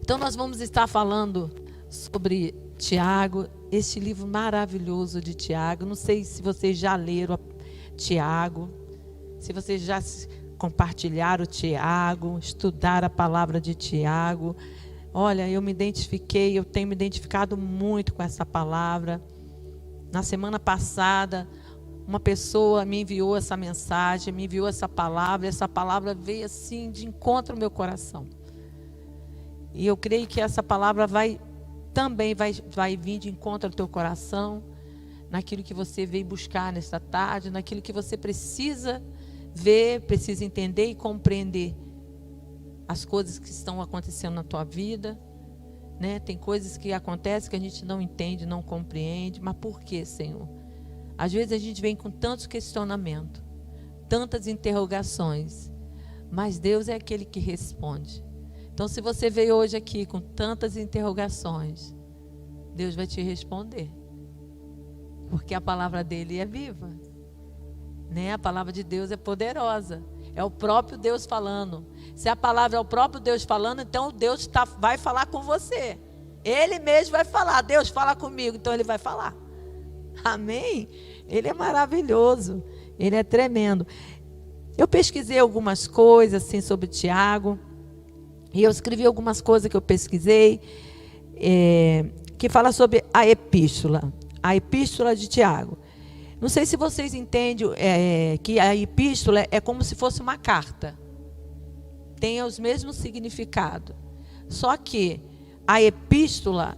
Então nós vamos estar falando sobre Tiago, este livro maravilhoso de Tiago. Não sei se vocês já leram Tiago, se vocês já compartilharam Tiago, estudaram a palavra de Tiago. Olha, eu tenho me identificado muito com essa palavra. Na semana passada, uma pessoa me enviou essa mensagem, me enviou essa palavra. Essa palavra veio assim de encontro ao meu coração. E eu creio que essa palavra também vai vir de encontro ao teu coração, naquilo que você veio buscar nesta tarde, naquilo que você precisa ver, precisa entender e compreender as coisas que estão acontecendo na tua vida, né? Tem coisas que acontecem que a gente não entende, não compreende, mas por quê, Senhor? Às vezes a gente vem com tantos questionamentos, tantas interrogações, mas Deus é aquele que responde. Então, se você veio hoje aqui com tantas interrogações, Deus vai te responder, porque a palavra dele é viva, né? A palavra de Deus é poderosa, é o próprio Deus falando. Se a palavra é o próprio Deus falando, então Deus vai falar com você. Ele mesmo vai falar. Deus fala comigo, então ele vai falar. Amém? Ele é maravilhoso, ele é tremendo. Eu pesquisei algumas coisas assim sobre Tiago, e eu escrevi algumas coisas que eu pesquisei, que fala sobre a epístola de Tiago. Não sei se vocês entendem que a epístola é como se fosse uma carta. Tem os mesmos significados. Só que a epístola,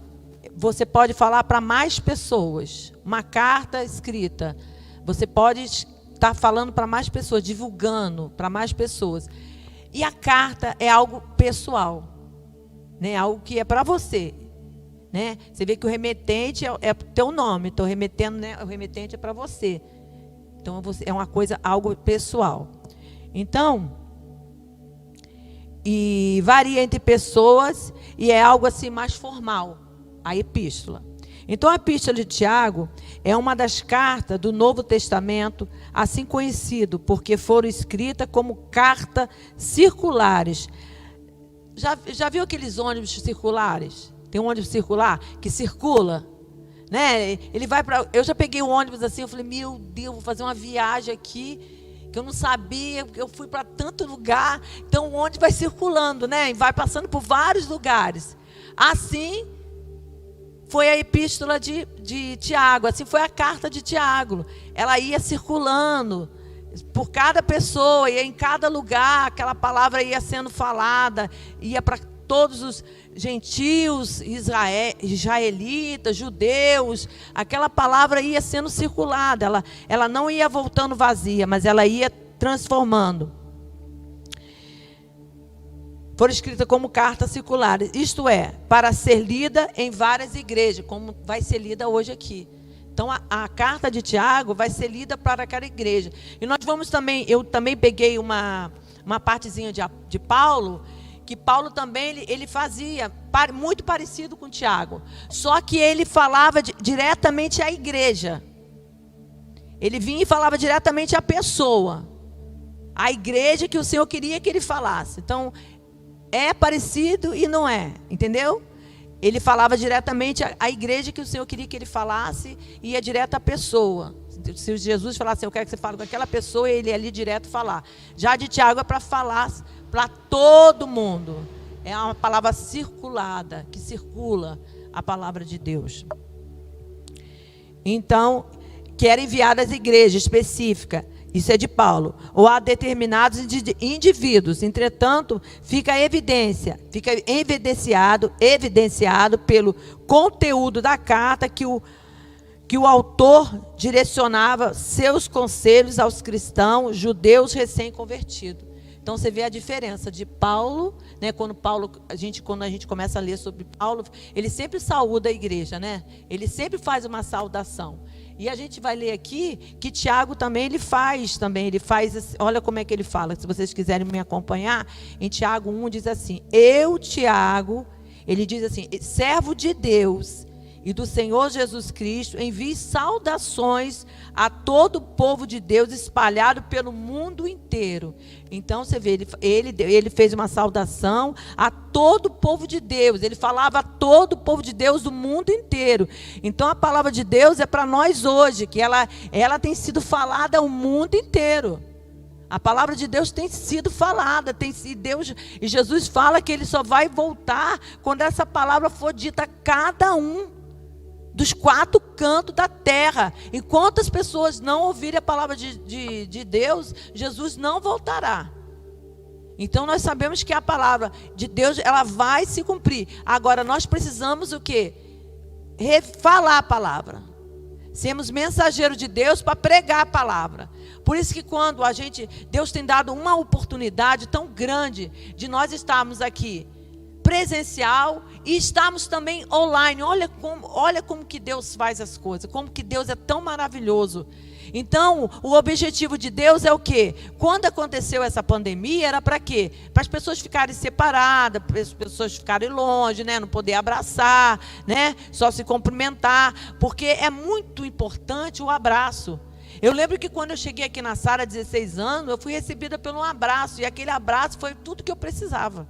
você pode falar para mais pessoas. Uma carta escrita, você pode estar falando para mais pessoas, divulgando para mais pessoas. E a carta é algo pessoal, né? Algo que é para você, né? Você vê que o remetente é teu nome, estou remetendo, né? O remetente é para você. Então é uma coisa, algo pessoal. Então, e varia entre pessoas e é algo assim mais formal, a epístola. Então a epístola de Tiago é uma das cartas do Novo Testamento, assim conhecido, porque foram escritas como cartas circulares. Já viu aqueles ônibus circulares? Tem um ônibus circular que circula, né? Ele vai para. Eu já peguei um ônibus assim, eu falei, meu Deus, vou fazer uma viagem aqui que eu não sabia, eu fui para tanto lugar. Então o ônibus vai circulando, né? E vai passando por vários lugares. Assim foi a epístola de Tiago, assim foi a carta de Tiago. Ela ia circulando por cada pessoa, e em cada lugar aquela palavra ia sendo falada, ia para todos os gentios, israelitas, judeus. Aquela palavra ia sendo circulada, ela não ia voltando vazia, mas ela ia transformando. Foram escritas como cartas circulares, isto é, para ser lida em várias igrejas, como vai ser lida hoje aqui. Então, a carta de Tiago vai ser lida para aquela igreja. E nós vamos também, eu também peguei uma partezinha de Paulo, que Paulo também, ele fazia muito parecido com Tiago. Só que ele falava diretamente à igreja. Ele vinha e falava diretamente à pessoa. À igreja que o Senhor queria que ele falasse. Então, é parecido e não é, entendeu? Ele falava diretamente à igreja que o Senhor queria que ele falasse, e ia direto à pessoa. Se Jesus falasse assim, eu quero que você fale com aquela pessoa, ele ia ali direto falar. Já de Tiago é para falar para todo mundo. É uma palavra circulada, que circula a palavra de Deus. Então, que era enviada às igrejas específicas. Isso é de Paulo, ou a determinados indivíduos. Entretanto, fica evidenciado pelo conteúdo da carta que o autor direcionava seus conselhos aos cristãos judeus recém-convertidos. Então você vê a diferença de Paulo, né? Quando a gente começa a ler sobre Paulo, ele sempre saúda a igreja, né? Ele sempre faz uma saudação. E a gente vai ler aqui que Tiago também, ele faz, olha como é que ele fala, se vocês quiserem me acompanhar, em Tiago 1 diz assim, eu, Tiago, ele diz assim, servo de Deus e do Senhor Jesus Cristo, envie saudações a todo o povo de Deus espalhado pelo mundo inteiro. Então você vê, ele fez uma saudação a todo o povo de Deus. Ele falava a todo o povo de Deus do mundo inteiro. Então a palavra de Deus é para nós hoje, que ela tem sido falada ao mundo inteiro. A palavra de Deus tem sido falada, e Jesus fala que ele só vai voltar quando essa palavra for dita a cada um dos 4 cantos da terra. Enquanto as pessoas não ouvirem a palavra de Deus, Jesus não voltará. Então nós sabemos que a palavra de Deus, ela vai se cumprir. Agora nós precisamos o quê? Falar a palavra. Sermos mensageiros de Deus para pregar a palavra. Por isso que quando Deus tem dado uma oportunidade tão grande de nós estarmos aqui presencial e estamos também online. Olha como que Deus faz as coisas, como que Deus é tão maravilhoso. Então, o objetivo de Deus é o quê? Quando aconteceu essa pandemia, era para quê? Para as pessoas ficarem separadas, para as pessoas ficarem longe, né? Não poder abraçar, né? Só se cumprimentar, porque é muito importante o abraço. Eu lembro que quando eu cheguei aqui na Sara, há 16 anos, eu fui recebida por um abraço, e aquele abraço foi tudo que eu precisava.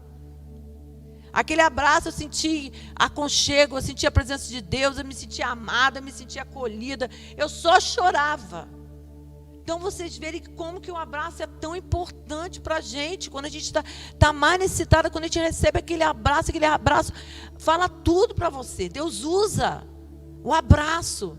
Aquele abraço, eu senti aconchego, eu senti a presença de Deus, eu me sentia amada, eu me sentia acolhida, eu só chorava. Então vocês verem como que o abraço é tão importante para a gente, quando a gente está mais necessitada, quando a gente recebe aquele abraço fala tudo para você. Deus usa o abraço.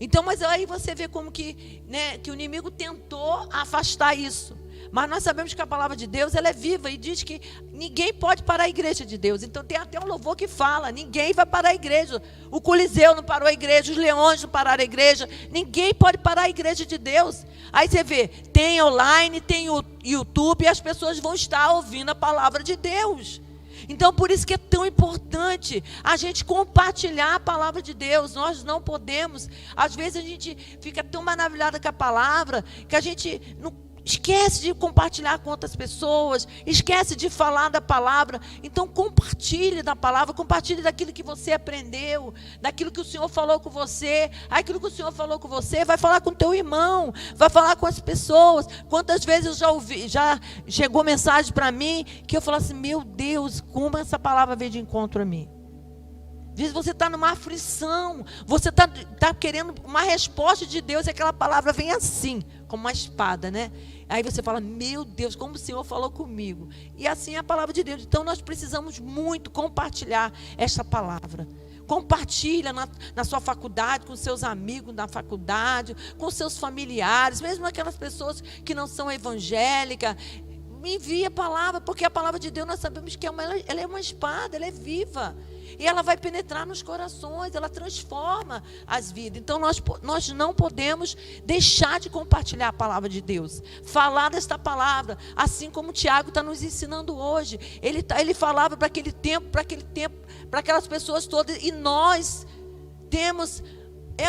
Então, mas aí você vê como que, né, que o inimigo tentou afastar isso. Mas nós sabemos que a palavra de Deus, ela é viva e diz que ninguém pode parar a igreja de Deus. Então tem até um louvor que fala, ninguém vai parar a igreja. O Coliseu não parou a igreja, os leões não pararam a igreja. Ninguém pode parar a igreja de Deus. Aí você vê, tem online, tem o YouTube, e as pessoas vão estar ouvindo a palavra de Deus. Então por isso que é tão importante a gente compartilhar a palavra de Deus. Nós não podemos, às vezes a gente fica tão maravilhada com a palavra, que a gente não esquece de compartilhar com outras pessoas, esquece de falar da palavra. Então compartilhe da palavra, compartilhe daquilo que você aprendeu, daquilo que o Senhor falou com você. Aquilo que o Senhor falou com você, vai falar com o teu irmão, vai falar com as pessoas. Quantas vezes eu já chegou mensagem para mim, que eu falo assim, meu Deus, como essa palavra veio de encontro a mim. Às vezes você está numa aflição, você está querendo uma resposta de Deus, e aquela palavra vem assim, como uma espada, né? Aí você fala, meu Deus, como o Senhor falou comigo. E assim é a palavra de Deus. Então nós precisamos muito compartilhar esta palavra. Compartilha na sua faculdade, com seus amigos na faculdade, com seus familiares, mesmo aquelas pessoas que não são evangélicas. Envia a palavra, porque a palavra de Deus nós sabemos que ela é uma espada, ela é viva. E ela vai penetrar nos corações, ela transforma as vidas. Então nós não podemos deixar de compartilhar a palavra de Deus. Falar desta palavra, assim como o Tiago está nos ensinando hoje. Ele falava para aquele tempo, para aquelas pessoas todas. E nós temos,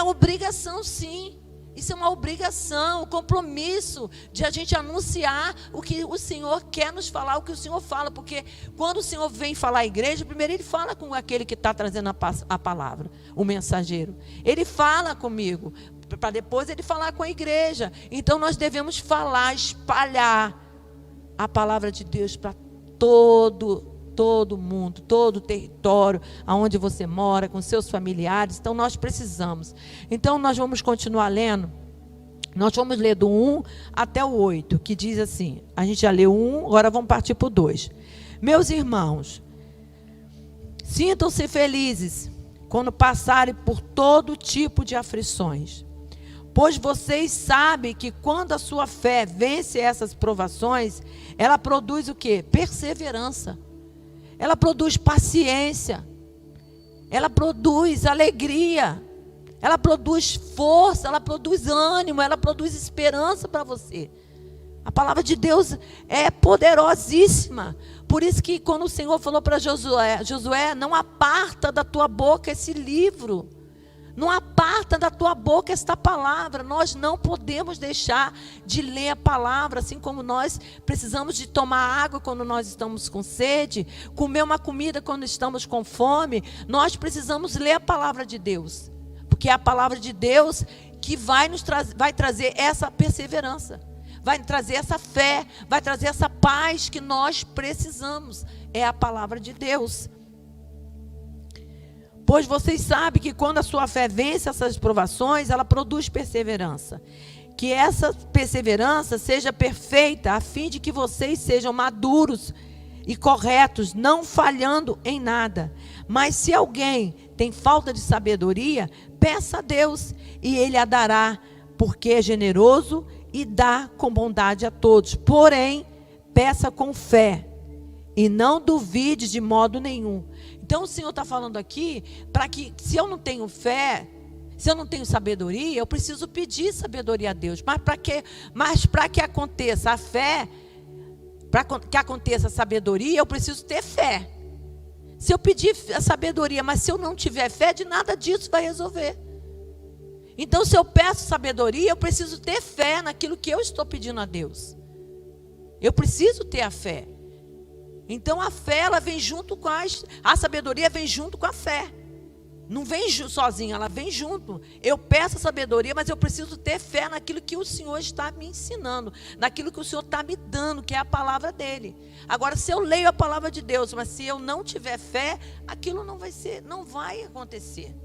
obrigação sim. Isso é uma obrigação, um compromisso de a gente anunciar o que o Senhor quer nos falar, o que o Senhor fala. Porque quando o Senhor vem falar à igreja, primeiro Ele fala com aquele que está trazendo a palavra, o mensageiro. Ele fala comigo, para depois Ele falar com a igreja. Então nós devemos falar, espalhar a palavra de Deus para todo mundo, todo o território, aonde você mora, com seus familiares. Então nós precisamos. Então nós vamos continuar lendo. Nós vamos ler do 1 até o 8, que diz assim, a gente já leu 1, agora vamos partir para o 2. Meus irmãos, sintam-se felizes quando passarem por todo tipo de aflições, pois vocês sabem que quando a sua fé vence essas provações, ela produz o quê? Perseverança. Ela produz paciência, ela produz alegria, ela produz força, ela produz ânimo, ela produz esperança para você. A palavra de Deus é poderosíssima. Por isso que quando o Senhor falou para Josué, não aparta da tua boca esse livro. Não aparta da tua boca esta palavra. Nós não podemos deixar de ler a palavra, assim como nós precisamos de tomar água quando nós estamos com sede, comer uma comida quando estamos com fome. Nós precisamos ler a palavra de Deus, porque é a palavra de Deus que vai trazer essa perseverança, vai trazer essa fé, vai trazer essa paz que nós precisamos. É a palavra de Deus. Pois vocês sabem que quando a sua fé vence essas provações, ela produz perseverança. Que essa perseverança seja perfeita, a fim de que vocês sejam maduros e corretos, não falhando em nada. Mas se alguém tem falta de sabedoria, peça a Deus e Ele a dará, porque é generoso e dá com bondade a todos. Porém, peça com fé e não duvide de modo nenhum. Então o Senhor está falando aqui para que, se eu não tenho fé, se eu não tenho sabedoria, eu preciso pedir sabedoria a Deus. Mas para que aconteça a fé, para que aconteça a sabedoria, eu preciso ter fé. Se eu pedir a sabedoria, mas se eu não tiver fé, de nada disso vai resolver. Então, se eu peço sabedoria, eu preciso ter fé naquilo que eu estou pedindo a Deus. Eu preciso ter a fé. Então a fé, ela vem junto com a sabedoria vem junto com a fé. Não vem sozinha, ela vem junto. Eu peço a sabedoria, mas eu preciso ter fé naquilo que o Senhor está me ensinando, naquilo que o Senhor está me dando, que é a palavra dele. Agora, se eu leio a palavra de Deus, mas se eu não tiver fé, aquilo não vai acontecer.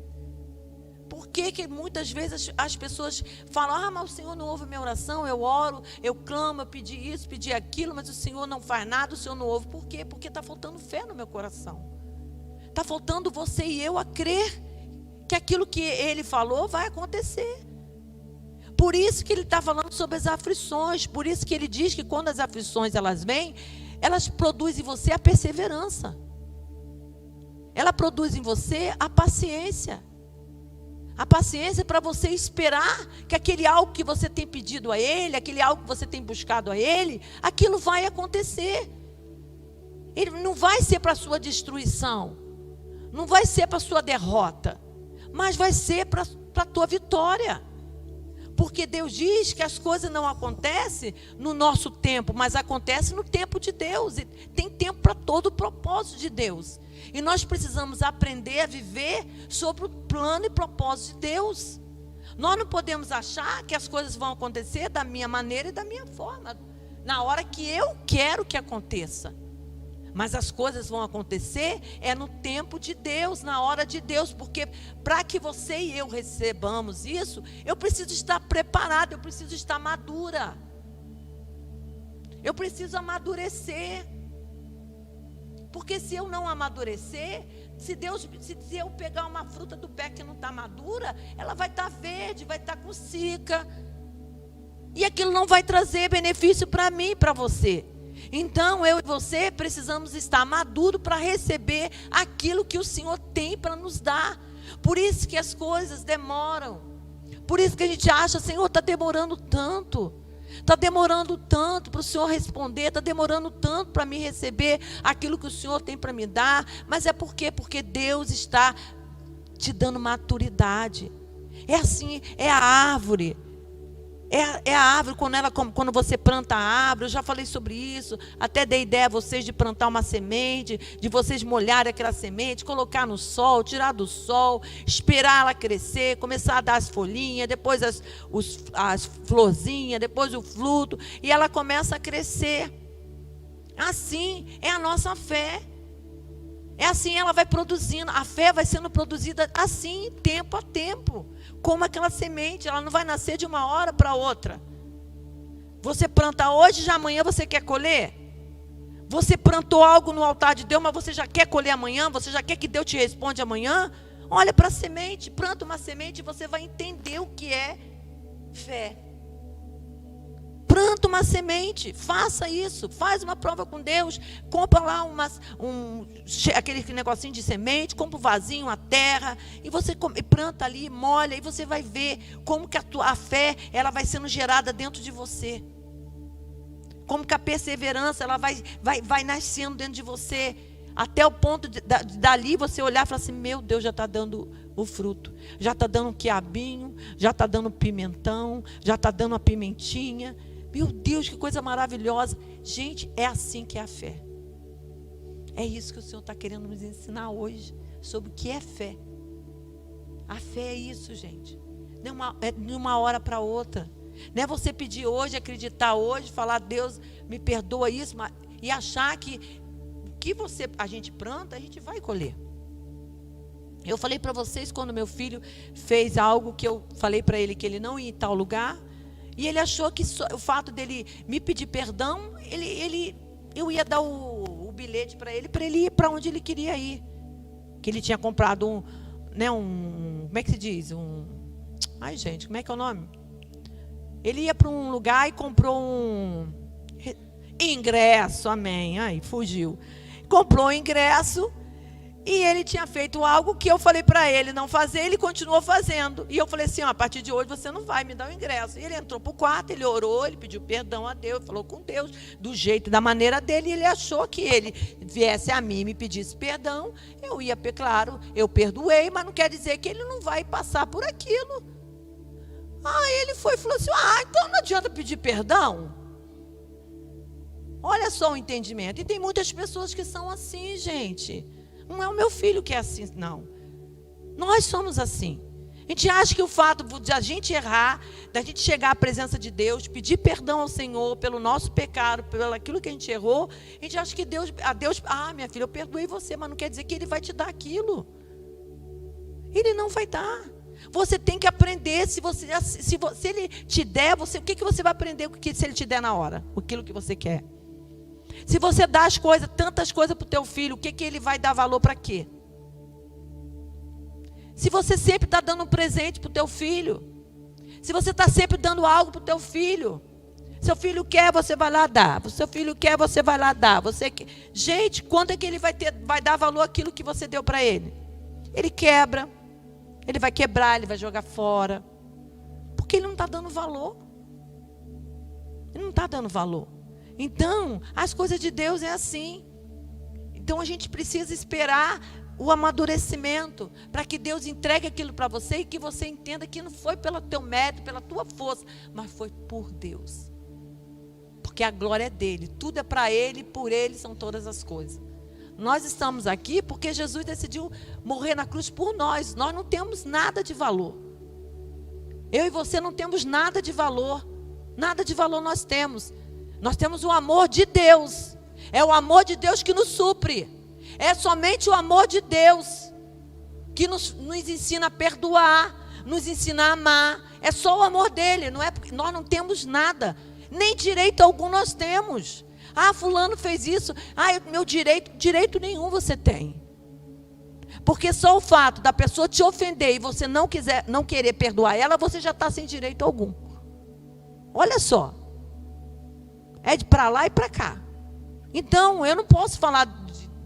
Por que muitas vezes as pessoas falam, mas o Senhor não ouve minha oração, eu oro, eu clamo, eu pedi isso, pedi aquilo, mas o Senhor não faz nada, o Senhor não ouve. Por quê? Porque está faltando fé no meu coração. Está faltando você e eu a crer que aquilo que Ele falou vai acontecer. Por isso que Ele está falando sobre as aflições, por isso que Ele diz que quando as aflições elas vêm, elas produzem em você a perseverança. Ela produz em você a paciência. A paciência para você esperar que aquele algo que você tem pedido a Ele, aquele algo que você tem buscado a Ele, aquilo vai acontecer. Ele não vai ser para a sua destruição, não vai ser para a sua derrota, mas vai ser para a tua vitória. Porque Deus diz que as coisas não acontecem no nosso tempo, mas acontecem no tempo de Deus. E tem tempo para todo o propósito de Deus. E nós precisamos aprender a viver sobre o plano e propósito de Deus. Nós não podemos achar que as coisas vão acontecer da minha maneira e da minha forma, na hora que eu quero que aconteça. Mas as coisas vão acontecer no tempo de Deus, na hora de Deus. Porque para que você e eu recebamos isso, eu preciso estar preparada, eu preciso estar madura. Eu preciso amadurecer. Porque se eu não amadurecer, se eu pegar uma fruta do pé que não está madura, ela vai estar verde, vai estar com cica. E aquilo não vai trazer benefício para mim e para você. Então eu e você precisamos estar maduros para receber aquilo que o Senhor tem para nos dar. Por isso que as coisas demoram. Por isso que a gente acha, Senhor, está demorando tanto. Está demorando tanto para o Senhor responder, está demorando tanto para me receber aquilo que o Senhor tem para me dar. Mas é por quê? Porque Deus está te dando maturidade. É assim, é a árvore. É a árvore, quando você planta a árvore, eu já falei sobre isso, até dei ideia a vocês de plantar uma semente, de vocês molharem aquela semente, colocar no sol, tirar do sol, esperar ela crescer, começar a dar as folhinhas, depois as florzinhas, depois o fruto, e ela começa a crescer. Assim é a nossa fé. É assim, ela vai produzindo, a fé vai sendo produzida assim, tempo a tempo. Como aquela semente, ela não vai nascer de uma hora para outra. Você planta hoje, já amanhã você quer colher? Você plantou algo no altar de Deus, mas você já quer colher amanhã? Você já quer que Deus te responda amanhã? Olha para a semente, planta uma semente e você vai entender o que é fé. Planta uma semente, faça isso, faz uma prova com Deus, compra lá aquele negocinho de semente, compra um vasinho, uma terra, e você planta ali, molha, e você vai ver como que a fé ela vai sendo gerada dentro de você. Como que a perseverança ela vai nascendo dentro de você. Até o ponto dali você olhar e falar assim, meu Deus, já está dando o fruto. Já está dando um quiabinho, já está dando pimentão, já está dando uma pimentinha. Meu Deus, que coisa maravilhosa. Gente, é assim que é a fé. É isso que o Senhor está querendo nos ensinar hoje, sobre o que é fé. A fé é isso, gente. Não é de uma hora para outra. Não é você pedir hoje, acreditar hoje, falar, Deus, me perdoa isso, e achar que a gente planta, a gente vai colher. Eu falei para vocês, quando meu filho fez algo que eu falei para ele que ele não ia em tal lugar, e ele achou que o fato dele me pedir perdão, eu ia dar o bilhete para ele ir para onde ele queria ir. Que ele tinha comprado como é que se diz? Ai, gente, como é que é o nome? Ele ia para um lugar e comprou um ingresso, amém. Ai, fugiu. Comprou um ingresso e ele tinha feito algo que eu falei para ele não fazer, ele continuou fazendo. E eu falei assim, a partir de hoje você não vai me dar o ingresso. E ele entrou para o quarto, ele orou, ele pediu perdão a Deus, falou com Deus, do jeito, da maneira dele. E ele achou que ele viesse a mim e me pedisse perdão, eu ia, claro, eu perdoei, mas não quer dizer que ele não vai passar por aquilo. Aí ele foi e falou assim, então não adianta pedir perdão? Olha só o entendimento. E tem muitas pessoas que são assim, gente. Não é o meu filho que é assim, não. Nós somos assim. A gente acha que o fato de a gente errar, da gente chegar à presença de Deus, pedir perdão ao Senhor pelo nosso pecado, pelo aquilo que a gente errou, a gente acha que Deus, minha filha, eu perdoei você, mas não quer dizer que Ele vai te dar aquilo. Ele não vai dar. Você tem que aprender, se Ele te der, o que você vai aprender se Ele te der na hora? Aquilo que você quer. Se você dá as coisas, tantas coisas para o teu filho, o que ele vai dar valor para quê? Se você sempre está dando um presente para o teu filho, se você está sempre dando algo para o teu filho, seu filho quer, você vai lá dar. Seu filho quer, você vai lá dar. Gente, quando é que ele vai dar valor àquilo que você deu para ele? Ele quebra, ele vai quebrar, ele vai jogar fora, porque ele não está dando valor. Ele não está dando valor. Então, as coisas de Deus é assim. Então, a gente precisa esperar o amadurecimento para que Deus entregue aquilo para você e que você entenda que não foi pelo teu mérito, pela tua força, mas foi por Deus. Porque a glória é dele, tudo é para ele, por ele são todas as coisas. Nós estamos aqui porque Jesus decidiu morrer na cruz por nós. Nós não temos nada de valor. Eu e você não temos nada de valor. Nada de valor nós temos. Nós temos o amor de Deus. É o amor de Deus que nos supre. É somente o amor de Deus que nos ensina a perdoar, nos ensina a amar. É só o amor dele. Nós não temos nada. Nem direito algum nós temos. Fulano fez isso. Meu direito nenhum você tem. Porque só o fato da pessoa te ofender e você não querer perdoar ela, você já está sem direito algum. Olha só. É de para lá e para cá. Então, eu não posso falar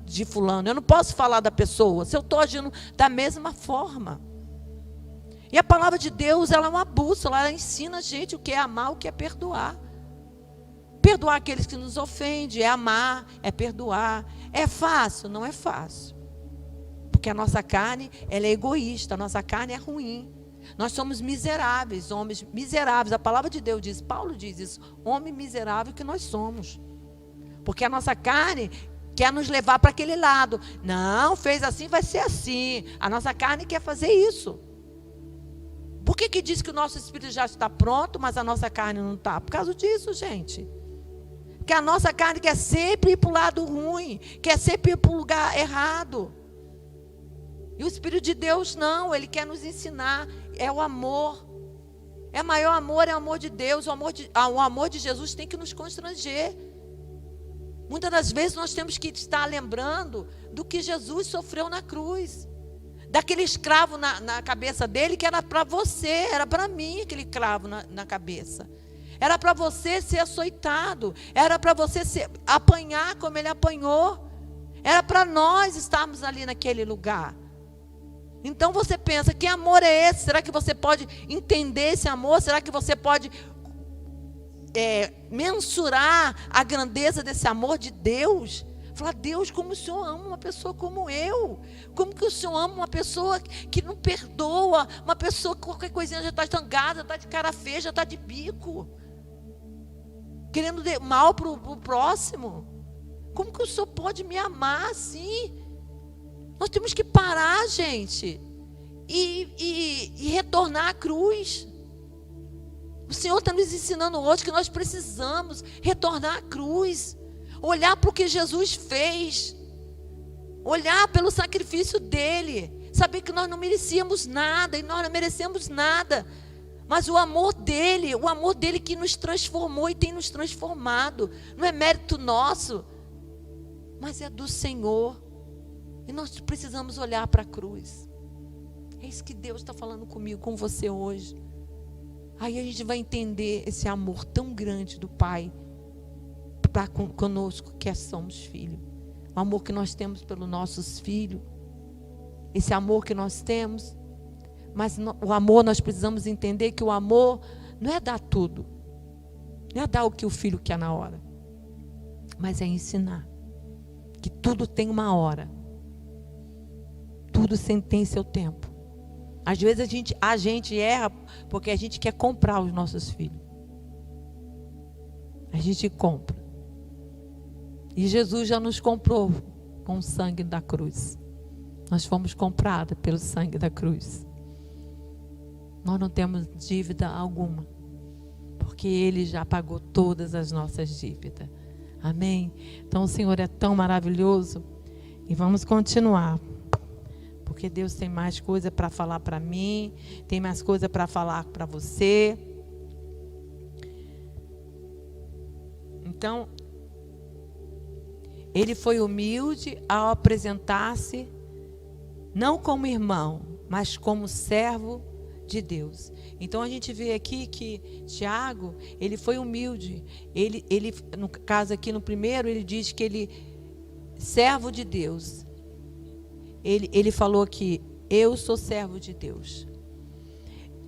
de fulano, eu não posso falar da pessoa, se eu estou agindo da mesma forma. E a palavra de Deus, ela é uma bússola, ela ensina a gente o que é amar, o que é perdoar. Perdoar aqueles que nos ofendem, é amar, é perdoar. É fácil? Não é fácil. Porque a nossa carne, ela é egoísta, a nossa carne é ruim. Nós somos miseráveis, homens miseráveis. A palavra de Deus diz, Paulo diz isso, homem miserável que nós somos. Porque a nossa carne quer nos levar para aquele lado. Não, fez assim, vai ser assim. A nossa carne quer fazer isso. Por que diz que o nosso espírito já está pronto, mas a nossa carne não está? Por causa disso, gente. Porque a nossa carne quer sempre ir para o lado ruim, quer sempre ir para o lugar errado. E o Espírito de Deus não, Ele quer nos ensinar, é o amor. É maior amor, é o amor de Deus, o amor de Jesus tem que nos constranger. Muitas das vezes nós temos que estar lembrando do que Jesus sofreu na cruz. Daquele escravo na cabeça dele que era para você, era para mim aquele cravo na cabeça. Era para você ser açoitado, era para você apanhar como ele apanhou. Era para nós estarmos ali naquele lugar. Então você pensa, que amor é esse? Será que você pode entender esse amor? Será que você pode mensurar a grandeza desse amor de Deus? Falar, Deus, como o Senhor ama uma pessoa como eu? Como que o Senhor ama uma pessoa que não perdoa? Uma pessoa que qualquer coisinha já está zangada, já está de cara feia, já está de bico. Querendo mal para o próximo. Como que o Senhor pode me amar assim? Nós temos que parar, gente. E retornar à cruz. O Senhor está nos ensinando hoje que nós precisamos retornar à cruz. Olhar para o que Jesus fez. Olhar pelo sacrifício dele. Saber que nós não merecíamos nada. E nós não merecemos nada. Mas o amor dele que nos transformou e tem nos transformado. Não é mérito nosso. Mas é do Senhor. E nós precisamos olhar para a cruz. É isso que Deus está falando comigo, com você hoje. Aí a gente vai entender esse amor tão grande do Pai para conosco, que somos filhos. O amor que nós temos pelos nossos filhos. Esse amor que nós temos. Mas o amor, nós precisamos entender que o amor não é dar tudo. Não é dar o que o filho quer na hora. Mas é ensinar. Que tudo tem uma hora. Tudo tem seu tempo. Às vezes a gente erra porque a gente quer comprar os nossos filhos. A gente compra. E Jesus já nos comprou com o sangue da cruz. Nós fomos comprados pelo sangue da cruz. Nós não temos dívida alguma. Porque Ele já pagou todas as nossas dívidas. Amém? Então o Senhor é tão maravilhoso. E vamos continuar. Porque Deus tem mais coisa para falar para mim. Tem mais coisa para falar para você. Então, Ele foi humilde ao apresentar-se, não como irmão, mas como servo de Deus. Então a gente vê aqui que Tiago, ele foi humilde. Ele, no caso aqui no primeiro, ele diz que ele, servo de Deus. Ele falou que eu sou servo de Deus.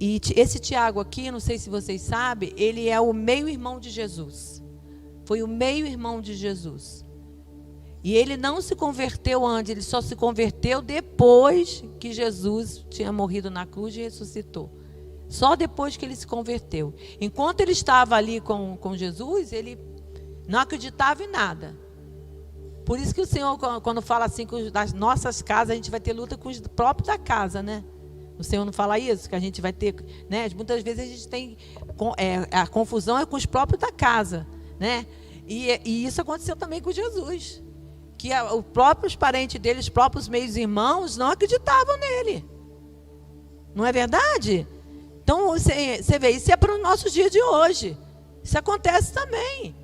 E esse Tiago aqui, não sei se vocês sabem, ele é o meio-irmão de Jesus. Foi o meio-irmão de Jesus. E ele não se converteu antes, ele só se converteu depois que Jesus tinha morrido na cruz e ressuscitou. Só depois que ele se converteu. Enquanto ele estava ali com Jesus, ele não acreditava em nada. Por isso que o Senhor, quando fala assim, que das nossas casas, a gente vai ter luta com os próprios da casa, né? O Senhor não fala isso? Que a gente vai ter, né? Muitas vezes a gente tem, a confusão é com os próprios da casa, né? E isso aconteceu também com Jesus. Que os próprios parentes dele, os próprios meios-irmãos, não acreditavam nele. Não é verdade? Então, você vê, isso é para os nossos dias de hoje. Isso acontece também.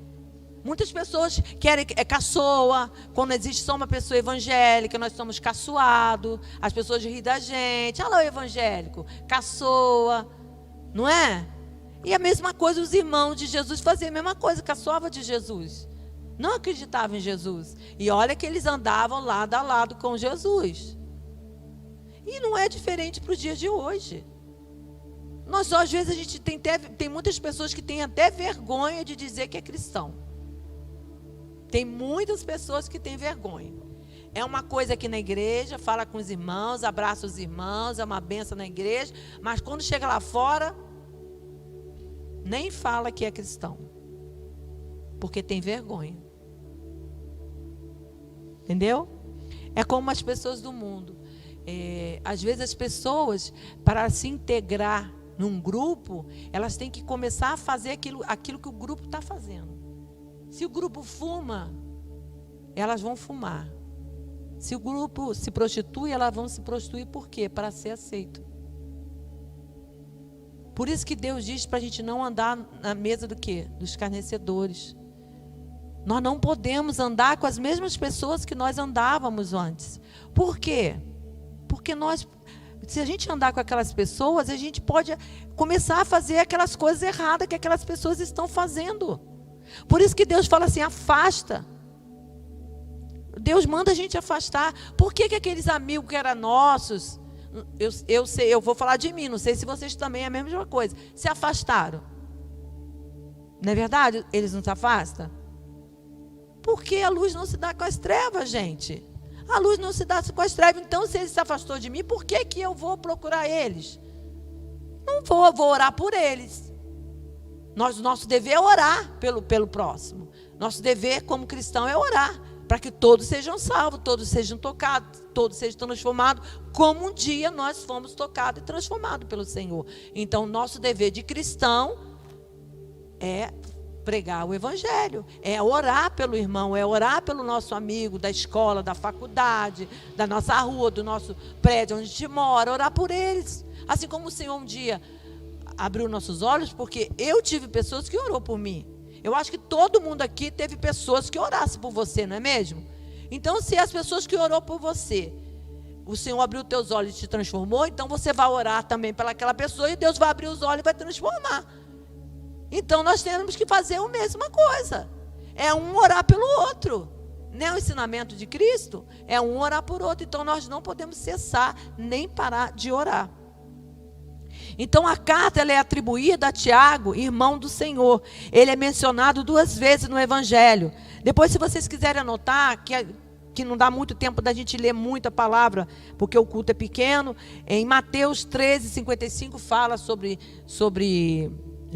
Muitas pessoas querem, caçoa, quando existe só uma pessoa evangélica, nós somos caçoados, as pessoas riem da gente. Olha lá o evangélico, caçoa, não é? E a mesma coisa, os irmãos de Jesus faziam a mesma coisa, caçoava de Jesus. Não acreditavam em Jesus. E olha que eles andavam lado a lado com Jesus. E não é diferente para os dias de hoje. Nós, às vezes, a gente tem muitas pessoas que têm até vergonha de dizer que é cristão. Tem muitas pessoas que têm vergonha. É uma coisa aqui na igreja, fala com os irmãos, abraça os irmãos, é uma benção na igreja, mas quando chega lá fora, nem fala que é cristão. Porque tem vergonha. Entendeu? É como as pessoas do mundo. Às vezes as pessoas, para se integrar num grupo, elas têm que começar a fazer aquilo que o grupo está fazendo. Se o grupo fuma, elas vão fumar. Se o grupo se prostitui, elas vão se prostituir. Por quê? Para ser aceito. Por isso que Deus diz para a gente não andar na mesa do quê? Dos escarnecedores. Nós não podemos andar com as mesmas pessoas que nós andávamos antes. Por quê? Porque se a gente andar com aquelas pessoas, a gente pode começar a fazer aquelas coisas erradas que aquelas pessoas estão fazendo. Por isso que Deus fala assim, afasta. Deus manda a gente afastar. Por que aqueles amigos que eram nossos, eu vou falar de mim, não sei se vocês também é a mesma coisa, se afastaram? Não é verdade? Eles não se afastam? Porque a luz não se dá com as trevas, gente. A luz não se dá com as trevas. Então, se ele se afastou de mim, por que que eu vou procurar eles? Não vou orar por eles. Nosso dever é orar pelo próximo. Nosso dever como cristão é orar para que todos sejam salvos, todos sejam tocados, todos sejam transformados, como um dia nós fomos tocados e transformados pelo Senhor. Então, nosso dever de cristão é pregar o evangelho, é orar pelo irmão, é orar pelo nosso amigo da escola, da faculdade, da nossa rua, do nosso prédio onde a gente mora, orar por eles. Assim como o Senhor um dia abriu nossos olhos, porque eu tive pessoas que orou por mim. Eu acho que todo mundo aqui teve pessoas que orassem por você, não é mesmo? Então, se as pessoas que orou por você, o Senhor abriu teus olhos e te transformou, então você vai orar também pelaquela pessoa e Deus vai abrir os olhos e vai transformar. Então, nós temos que fazer a mesma coisa. É um orar pelo outro. Não é o ensinamento de Cristo? É um orar por outro. Então, nós não podemos cessar, nem parar de orar. Então, a carta ela é atribuída a Tiago, irmão do Senhor. Ele é mencionado 2 vezes no Evangelho. Depois, se vocês quiserem anotar, que não dá muito tempo da gente ler muita palavra, porque o culto é pequeno, em Mateus 13:55 fala sobre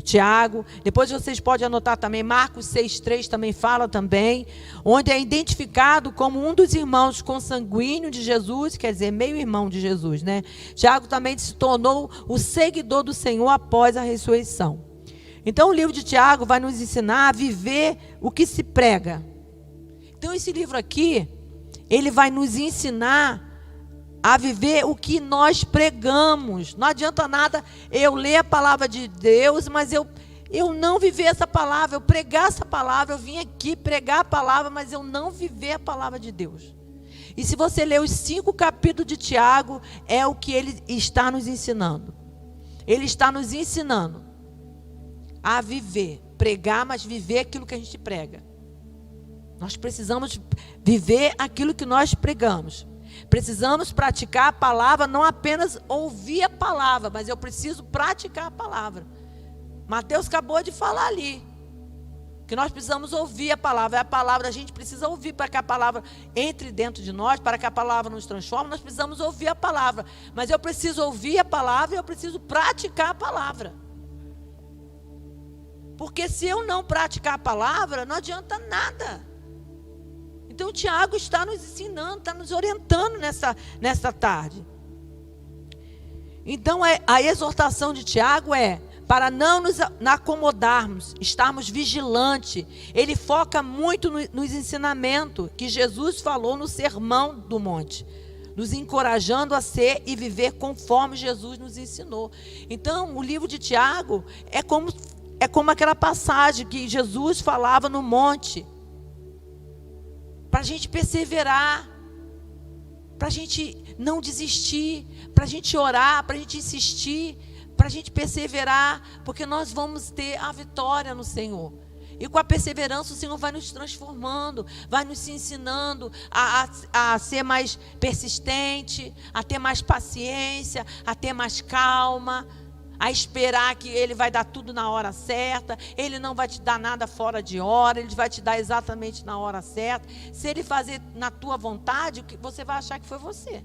Tiago. Depois vocês podem anotar também, Marcos 6:3 também fala também, onde é identificado como um dos irmãos consanguíneos de Jesus, quer dizer, meio irmão de Jesus, né? Tiago também se tornou o seguidor do Senhor após a ressurreição. Então o livro de Tiago vai nos ensinar a viver o que se prega. Então esse livro aqui, ele vai nos ensinar a viver o que nós pregamos. Não adianta nada eu ler a palavra de Deus, mas eu não viver essa palavra, eu pregar essa palavra, eu vim aqui pregar a palavra, mas eu não viver a palavra de Deus. E se você ler os 5 capítulos de Tiago, é o que ele está nos ensinando. Ele está nos ensinando a viver, pregar, mas viver aquilo que a gente prega. Nós precisamos viver aquilo que nós pregamos. Precisamos praticar a palavra, não apenas ouvir a palavra, mas eu preciso praticar a palavra. Mateus acabou de falar ali, que nós precisamos ouvir a palavra. A palavra a gente precisa ouvir para que a palavra entre dentro de nós, para que a palavra nos transforme, nós precisamos ouvir a palavra. Mas eu preciso ouvir a palavra e eu preciso praticar a palavra. Porque se eu não praticar a palavra, não adianta nada. Então, o Tiago está nos ensinando, está nos orientando nessa tarde. Então, a exortação de Tiago é para não nos acomodarmos, estarmos vigilantes. Ele foca muito nos ensinamentos que Jesus falou no Sermão do Monte, nos encorajando a ser e viver conforme Jesus nos ensinou. Então, o livro de Tiago é como aquela passagem que Jesus falava no monte, para a gente perseverar, para a gente não desistir, para a gente orar, para a gente insistir, para a gente perseverar, porque nós vamos ter a vitória no Senhor. E com a perseverança o Senhor vai nos transformando, vai nos ensinando a ser mais persistente, a ter mais paciência, a ter mais calma, a esperar que Ele vai dar tudo na hora certa. Ele não vai te dar nada fora de hora, Ele vai te dar exatamente na hora certa. Se Ele fazer na tua vontade, você vai achar que foi você.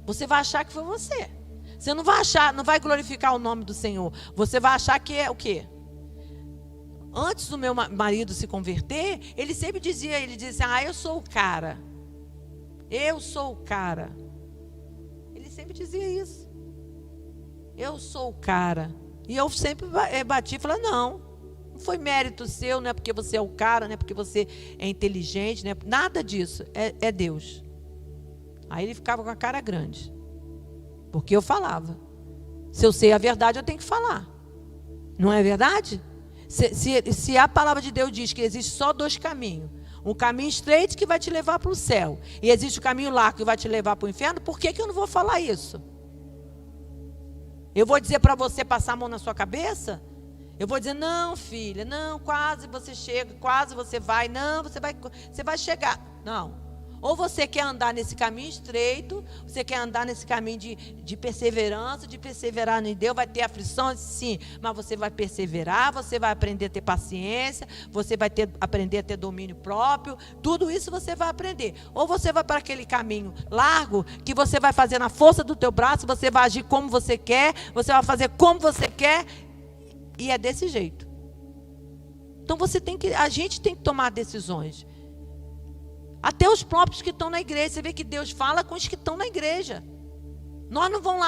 Você vai achar que foi você. Você não vai achar, não vai glorificar o nome do Senhor. Você vai achar que é o quê? Antes do meu marido se converter, ele sempre dizia, assim, eu sou o cara. Eu sou o cara. Ele sempre dizia isso. Eu sou o cara. E eu sempre bati e falei, não foi mérito seu, não é porque você é o cara, não é porque você é inteligente, não é, nada disso, é Deus. Aí ele ficava com a cara grande, porque eu falava. Se eu sei a verdade, eu tenho que falar. Não é verdade? Se a palavra de Deus diz que existe só 2 caminhos, um caminho estreito que vai te levar para o céu, e existe o caminho largo que vai te levar para o inferno, por que eu não vou falar isso? Eu vou dizer para você passar a mão na sua cabeça? Eu vou dizer, não, filha, não, quase você chega, quase você vai, não, você vai chegar. Não. Ou você quer andar nesse caminho estreito, você quer andar nesse caminho de perseverança, de perseverar em Deus, vai ter aflições, sim, mas você vai perseverar, você vai aprender a ter paciência, você vai aprender a ter domínio próprio, tudo isso você vai aprender. Ou você vai para aquele caminho largo, que você vai fazer na força do teu braço, você vai agir como você quer, você vai fazer como você quer, e é desse jeito. Então a gente tem que tomar decisões. Até os próprios que estão na igreja. Você vê que Deus fala com os que estão na igreja. Nós não vamos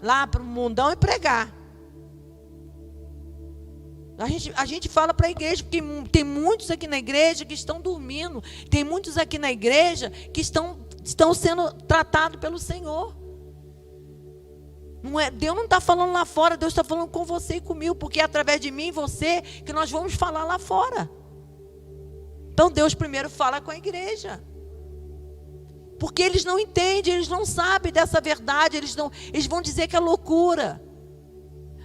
lá para o mundão e pregar. A gente fala para a igreja, porque tem muitos aqui na igreja que estão dormindo. Tem muitos aqui na igreja que estão sendo tratados pelo Senhor. Deus não está falando lá fora, Deus está falando com você e comigo, porque é através de mim e você que nós vamos falar lá fora. Então Deus primeiro fala com a igreja. Porque eles não entendem, eles não sabem dessa verdade, eles vão dizer que é loucura.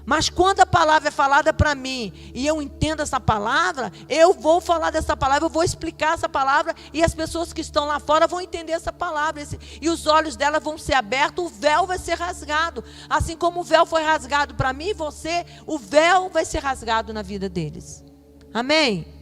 Mas quando a palavra é falada para mim, e eu entendo essa palavra, eu vou falar dessa palavra, eu vou explicar essa palavra, e as pessoas que estão lá fora vão entender essa palavra, e os olhos delas vão ser abertos, o véu vai ser rasgado. Assim como o véu foi rasgado para mim e você, o véu vai ser rasgado na vida deles. Amém?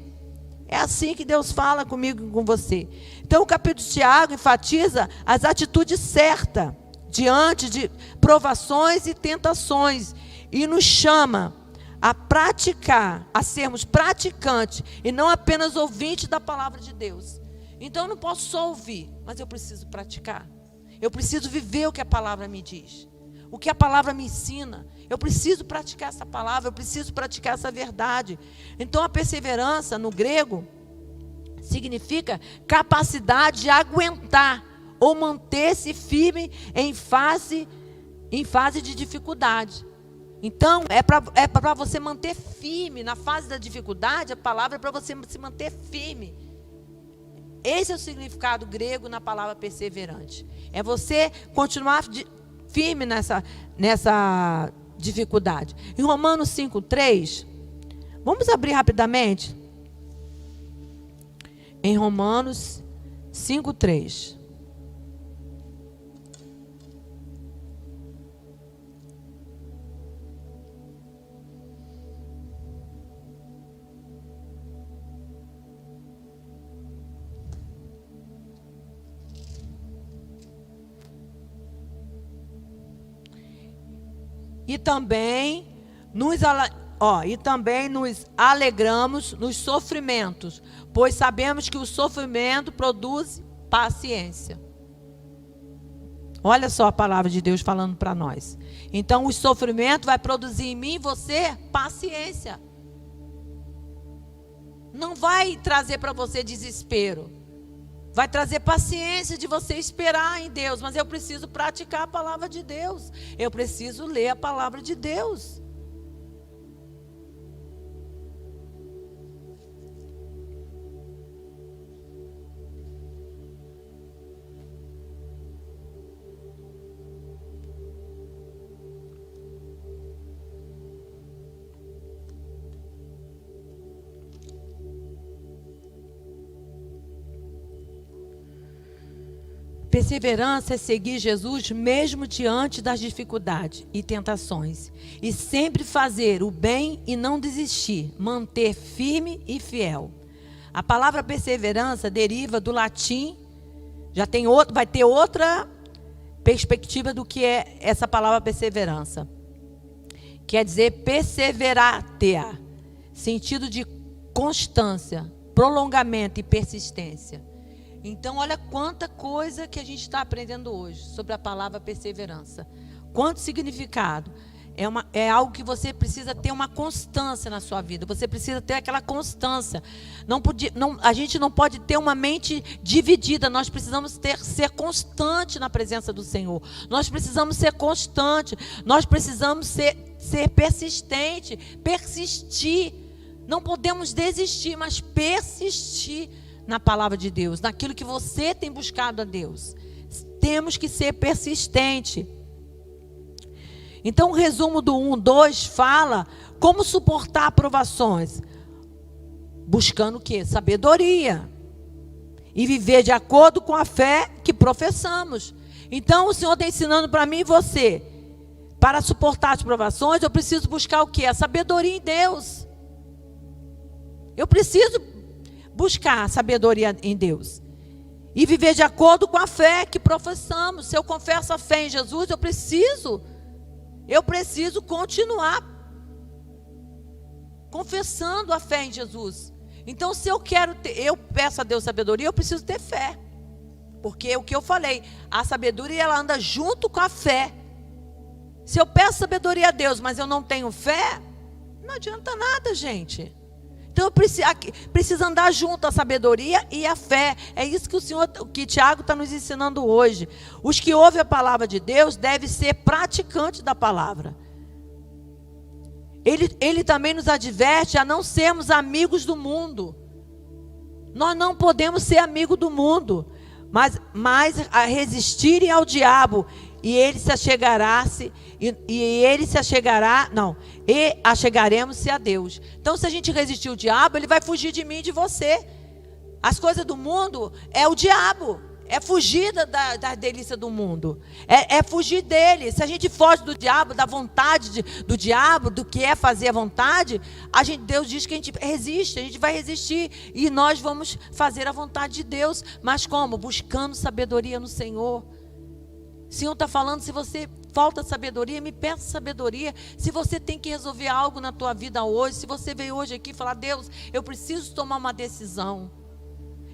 É assim que Deus fala comigo e com você. Então o capítulo de Tiago enfatiza as atitudes certas diante de provações e tentações, e nos chama a praticar, a sermos praticantes e não apenas ouvintes da palavra de Deus. Então eu não posso só ouvir, mas eu preciso praticar. Eu preciso viver o que a palavra me diz, o que a palavra me ensina. Eu preciso praticar essa palavra, eu preciso praticar essa verdade. Então a perseverança no grego significa capacidade de aguentar ou manter-se firme em fase de dificuldade. Então é para você manter firme na fase da dificuldade. A palavra é para você se manter firme. Esse é o significado grego na palavra perseverante. É você continuar firme nessa dificuldade. Em Romanos 5:3, vamos abrir rapidamente. Em Romanos 5:3. E também nos alegramos nos sofrimentos, pois sabemos que o sofrimento produz paciência. Olha só a palavra de Deus falando para nós. Então o sofrimento vai produzir em mim e você paciência. Não vai trazer para você desespero. Vai trazer paciência de você esperar em Deus. Mas eu preciso praticar a palavra de Deus. Eu preciso ler a palavra de Deus. Perseverança é seguir Jesus mesmo diante das dificuldades e tentações. E sempre fazer o bem e não desistir. Manter firme e fiel. A palavra perseverança deriva do latim. Vai ter outra perspectiva do que é essa palavra perseverança. Quer dizer perseveratia. Sentido de constância, prolongamento e persistência. Então, olha quanta coisa que a gente está aprendendo hoje sobre a palavra perseverança. Quanto significado. É algo que você precisa ter uma constância na sua vida. Você precisa ter aquela constância. A gente não pode ter uma mente dividida. Nós precisamos ser constante na presença do Senhor. Nós precisamos ser constante. Nós precisamos ser persistente. Persistir. Não podemos desistir, mas persistir na palavra de Deus, naquilo que você tem buscado a Deus. Temos que ser persistente. Então o resumo do 1:2 fala como suportar provações. Buscando o quê? Sabedoria. e viver de acordo com a fé que professamos. Então o Senhor está ensinando para mim e você, para suportar as provações, eu preciso buscar o quê? A sabedoria em Deus. Eu preciso buscar a sabedoria em Deus. E viver de acordo com a fé que professamos. Se eu confesso a fé em Jesus, eu preciso continuar confessando a fé em Jesus. Então, se eu eu peço a Deus sabedoria, eu preciso ter fé. Porque o que eu falei, a sabedoria ela anda junto com a fé. Se eu peço sabedoria a Deus, mas eu não tenho fé, não adianta nada, gente. Então, precisa andar junto a sabedoria e a fé. É isso que Tiago está nos ensinando hoje. Os que ouvem a palavra de Deus devem ser praticantes da palavra. Ele também nos adverte a não sermos amigos do mundo. Nós não podemos ser amigos do mundo, mas a resistirem ao diabo, e ele se achegará-se, e achegaremos-se a Deus. Então, se a gente resistir ao diabo, ele vai fugir de mim e de você. As coisas do mundo é o diabo, é fugir da delícia do mundo, é fugir dele. Se a gente foge do diabo, da vontade do diabo, do que é fazer a vontade, Deus diz que a gente resiste, a gente vai resistir, e nós vamos fazer a vontade de Deus. Mas como? Buscando sabedoria no Senhor. O Senhor está falando, se você falta sabedoria, me peça sabedoria. Se você tem que resolver algo na tua vida hoje, se você veio hoje aqui e falar, Deus, eu preciso tomar uma decisão.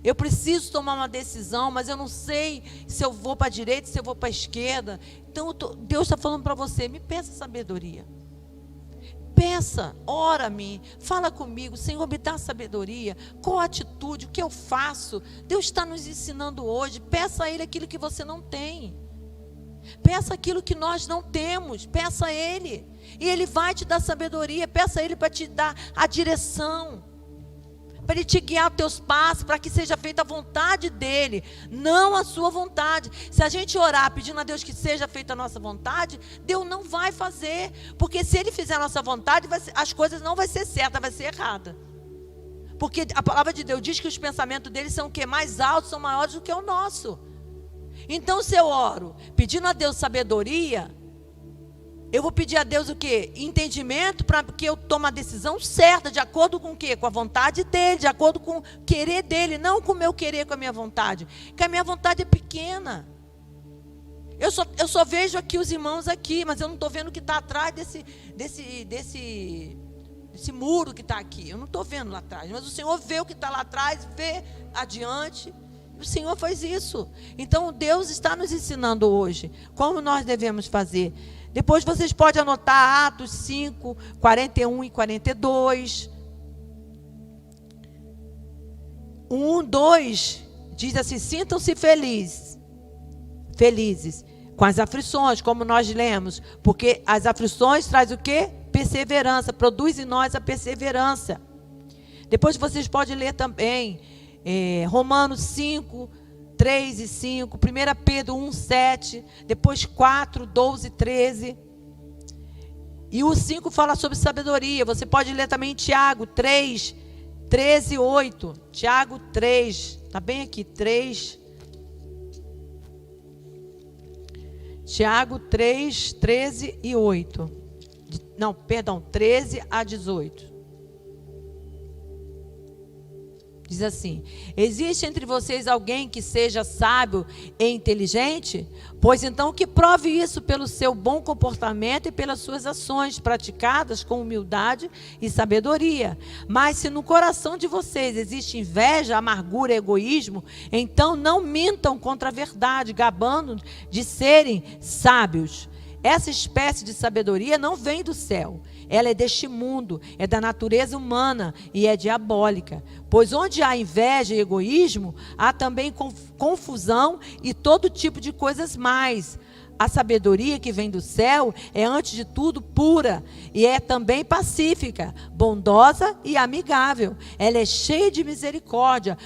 Eu preciso tomar uma decisão, mas eu não sei se eu vou para a direita, se eu vou para a esquerda. Então, Deus está falando para você, me peça sabedoria. Peça, ora-me, fala comigo, Senhor, me dá sabedoria. Qual a atitude, o que eu faço? Deus está nos ensinando hoje. Peça a Ele aquilo que você não tem. Peça aquilo que nós não temos, peça a Ele, e Ele vai te dar sabedoria. Peça a Ele para te dar a direção, para Ele te guiar os teus passos, para que seja feita a vontade dEle, não a sua vontade. Se a gente orar pedindo a Deus que seja feita a nossa vontade, Deus não vai fazer, porque se Ele fizer a nossa vontade, as coisas não vão ser certas, vai ser errada. Porque a palavra de Deus diz que os pensamentos dEle são o quê? Mais altos, são maiores do que o nosso. Então, se eu oro pedindo a Deus sabedoria, eu vou pedir a Deus o quê? Entendimento, para que eu tome a decisão certa, de acordo com o quê? Com a vontade dEle, de acordo com o querer dEle, não com o meu querer, com a minha vontade. Porque a minha vontade é pequena. Eu só vejo aqui os irmãos aqui, mas eu não estou vendo o que está atrás desse muro que está aqui. Eu não estou vendo lá atrás, mas o Senhor vê o que está lá atrás, vê adiante. O Senhor faz isso. Então Deus está nos ensinando hoje como nós devemos fazer. Depois vocês podem anotar Atos 5, 41 e 42. 2 diz assim: sintam-se felizes com as aflições, como nós lemos, porque as aflições trazem o quê? Perseverança, produz em nós a perseverança. Depois vocês podem ler também Romanos 5, 3 e 5, 1 Pedro 1, 7, depois 4, 12 e 13. E o 5 fala sobre sabedoria. Você pode ler também Tiago 3, 13 e 8. Tiago 3, está bem aqui, 3. Tiago 3, 13 e 8. Não, perdão, 13 a 18. Diz assim: existe entre vocês alguém que seja sábio e inteligente? Pois então que prove isso pelo seu bom comportamento e pelas suas ações praticadas com humildade e sabedoria. Mas se no coração de vocês existe inveja, amargura e egoísmo, então não mintam contra a verdade, gabando de serem sábios. Essa espécie de sabedoria não vem do céu. Ela é deste mundo, é da natureza humana e é diabólica. Pois onde há inveja e egoísmo, há também confusão e todo tipo de coisas mais. A sabedoria que vem do céu é, antes de tudo, pura e é também pacífica, bondosa e amigável. Ela é cheia de misericórdia,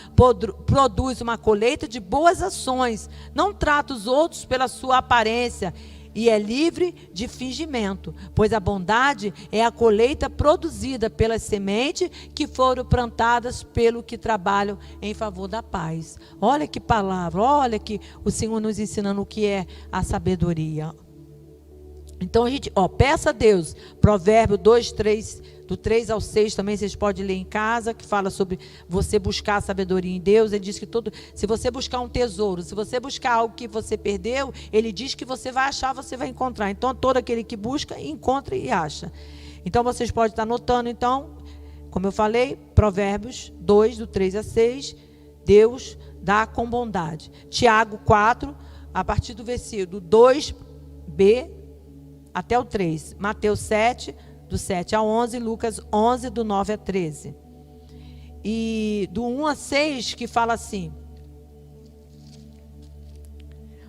produz uma colheita de boas ações, não trata os outros pela sua aparência e é livre de fingimento, pois a bondade é a colheita produzida pelas sementes que foram plantadas pelo que trabalham em favor da paz. Olha que palavra, olha que o Senhor nos ensinando o que é a sabedoria. Então a gente, peça a Deus, Provérbio 2, 3, do 3 ao 6, também vocês podem ler em casa, que fala sobre você buscar a sabedoria em Deus. Ele diz que se você buscar um tesouro, se você buscar algo que você perdeu, ele diz que você vai achar, você vai encontrar. Então todo aquele que busca, encontra e acha. Então vocês podem estar anotando, então, como eu falei, Provérbios 2, do 3 a 6, Deus dá com bondade. Tiago 4, a partir do versículo 2b, até o 3, Mateus 7, do 7 a 11, Lucas 11, do 9 a 13. E do 1 a 6, que fala assim: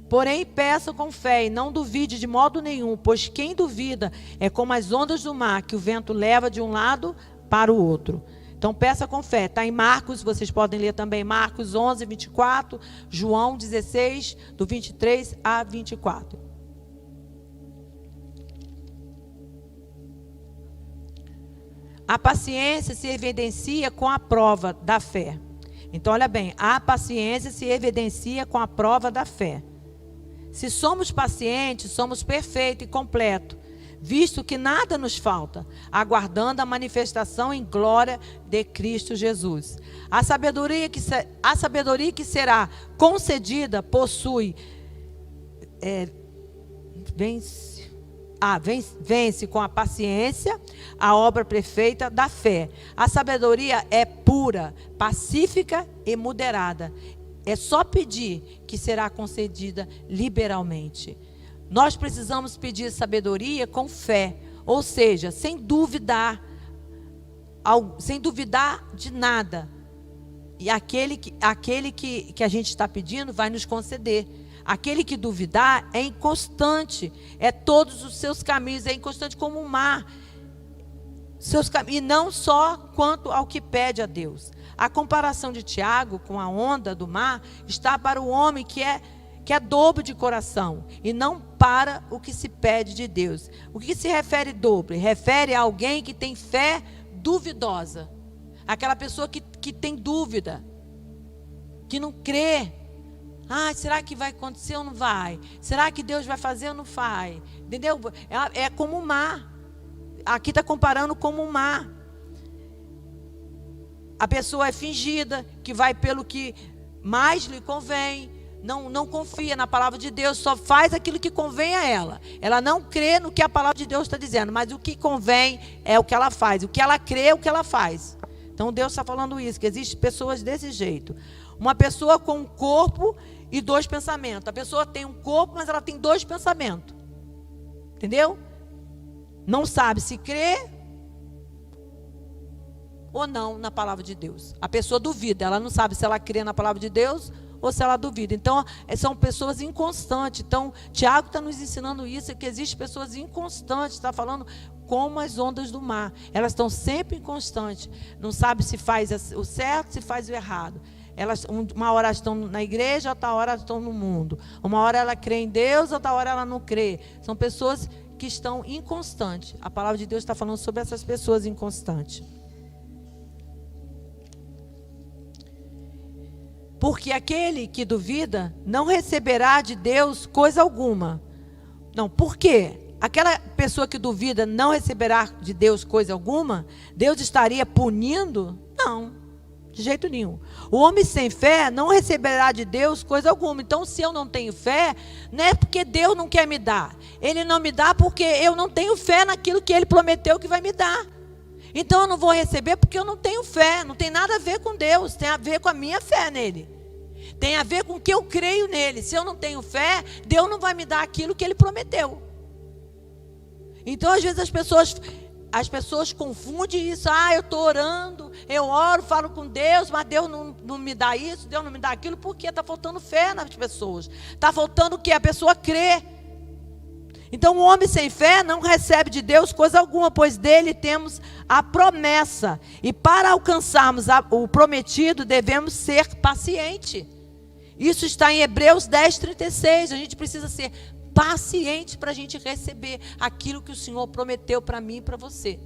porém, peça com fé e não duvide de modo nenhum, pois quem duvida é como as ondas do mar, que o vento leva de um lado para o outro. Então, peça com fé. Está em Marcos, vocês podem ler também Marcos 11, 24, João 16, do 23 a 24. A paciência se evidencia com a prova da fé. Então, olha bem, a paciência se evidencia com a prova da fé. Se somos pacientes, somos perfeitos e completos, visto que nada nos falta, aguardando a manifestação em glória de Cristo Jesus. A sabedoria que será concedida possui, vence com a paciência a obra perfeita da fé. A sabedoria é pura, pacífica e moderada. É só pedir que será concedida liberalmente. Nós precisamos pedir sabedoria com fé, ou seja, sem duvidar de nada. E aquele que a gente está pedindo vai nos conceder. Aquele que duvidar é inconstante, é todos os seus caminhos, é inconstante como o mar. E não só quanto ao que pede a Deus. A comparação de Tiago com a onda do mar está para o homem que é dobro de coração, e não para o que se pede de Deus. O que se refere dobre? Refere a alguém que tem fé duvidosa. Aquela pessoa que tem dúvida, que não crê. Será que vai acontecer ou não vai? Será que Deus vai fazer ou não vai? Entendeu? É como o mar. Aqui está comparando como o mar. A pessoa é fingida, que vai pelo que mais lhe convém. Não confia na palavra de Deus, só faz aquilo que convém a ela. Ela não crê no que a palavra de Deus está dizendo, mas o que convém é o que ela faz. O que ela crê é o que ela faz. Então Deus está falando isso, que existem pessoas desse jeito. Uma pessoa com um corpo e 2 pensamentos. A pessoa tem um corpo, mas ela tem 2 pensamentos. Entendeu? Não sabe se crê ou não na palavra de Deus. A pessoa duvida, ela não sabe se ela crê na palavra de Deus ou se ela duvida. Então, são pessoas inconstantes. Então, Tiago está nos ensinando isso, que existem pessoas inconstantes. Está falando como as ondas do mar. Elas estão sempre inconstantes. Não sabe se faz o certo, se faz o errado. Uma hora estão na igreja, outra hora estão no mundo. Uma hora ela crê em Deus, outra hora ela não crê. São pessoas que estão inconstantes. A palavra de Deus está falando sobre essas pessoas inconstantes. Porque aquele que duvida não receberá de Deus coisa alguma. Não, por quê? Aquela pessoa que duvida não receberá de Deus coisa alguma? Deus estaria punindo? Não, de jeito nenhum. O homem sem fé não receberá de Deus coisa alguma. Então, se eu não tenho fé, não é porque Deus não quer me dar. Ele não me dá porque eu não tenho fé naquilo que Ele prometeu que vai me dar. Então eu não vou receber porque eu não tenho fé. Não tem nada a ver com Deus, tem a ver com a minha fé nele. Tem a ver com o que eu creio nele. Se eu não tenho fé, Deus não vai me dar aquilo que Ele prometeu. Então às vezes as pessoas confundem isso. Eu estou orando, eu oro, falo com Deus, mas Deus não me dá isso, Deus não me dá aquilo, porque está faltando fé nas pessoas. Está faltando o que? A pessoa crê. Então o homem sem fé não recebe de Deus coisa alguma, pois dele temos a promessa. E para alcançarmos o prometido, devemos ser pacientes. Isso está em Hebreus 10, 36. A gente precisa ser paciente para a gente receber aquilo que o Senhor prometeu para mim e para você.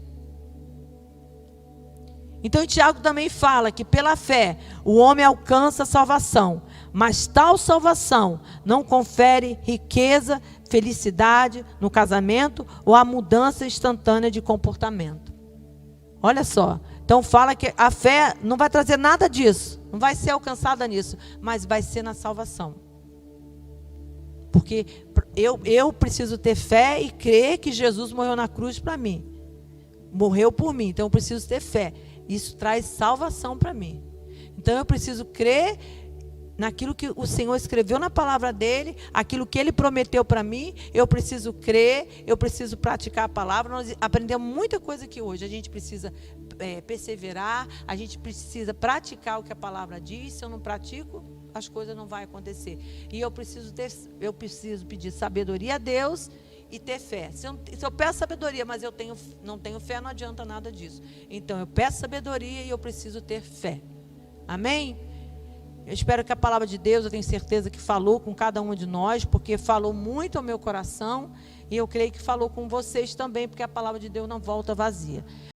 Então, Tiago também fala que pela fé o homem alcança a salvação, mas tal salvação não confere riqueza, felicidade no casamento ou a mudança instantânea de comportamento. Olha só, então fala que a fé não vai trazer nada disso, não vai ser alcançada nisso, mas vai ser na salvação. Porque eu preciso ter fé e crer que Jesus morreu na cruz para mim. Morreu por mim, então eu preciso ter fé. Isso traz salvação para mim. Então eu preciso crer naquilo que o Senhor escreveu na palavra dele, aquilo que ele prometeu para mim. Eu preciso crer, eu preciso praticar a palavra. Nós aprendemos muita coisa aqui hoje. A gente precisa perseverar, a gente precisa praticar o que a palavra diz. Se eu não pratico, as coisas não vão acontecer. E eu preciso pedir sabedoria a Deus e ter fé. Se eu peço sabedoria, mas eu não tenho fé, não adianta nada disso. Então eu peço sabedoria e eu preciso ter fé. Amém? Eu espero que a palavra de Deus, eu tenho certeza que falou com cada um de nós, porque falou muito ao meu coração, e eu creio que falou com vocês também, porque a palavra de Deus não volta vazia.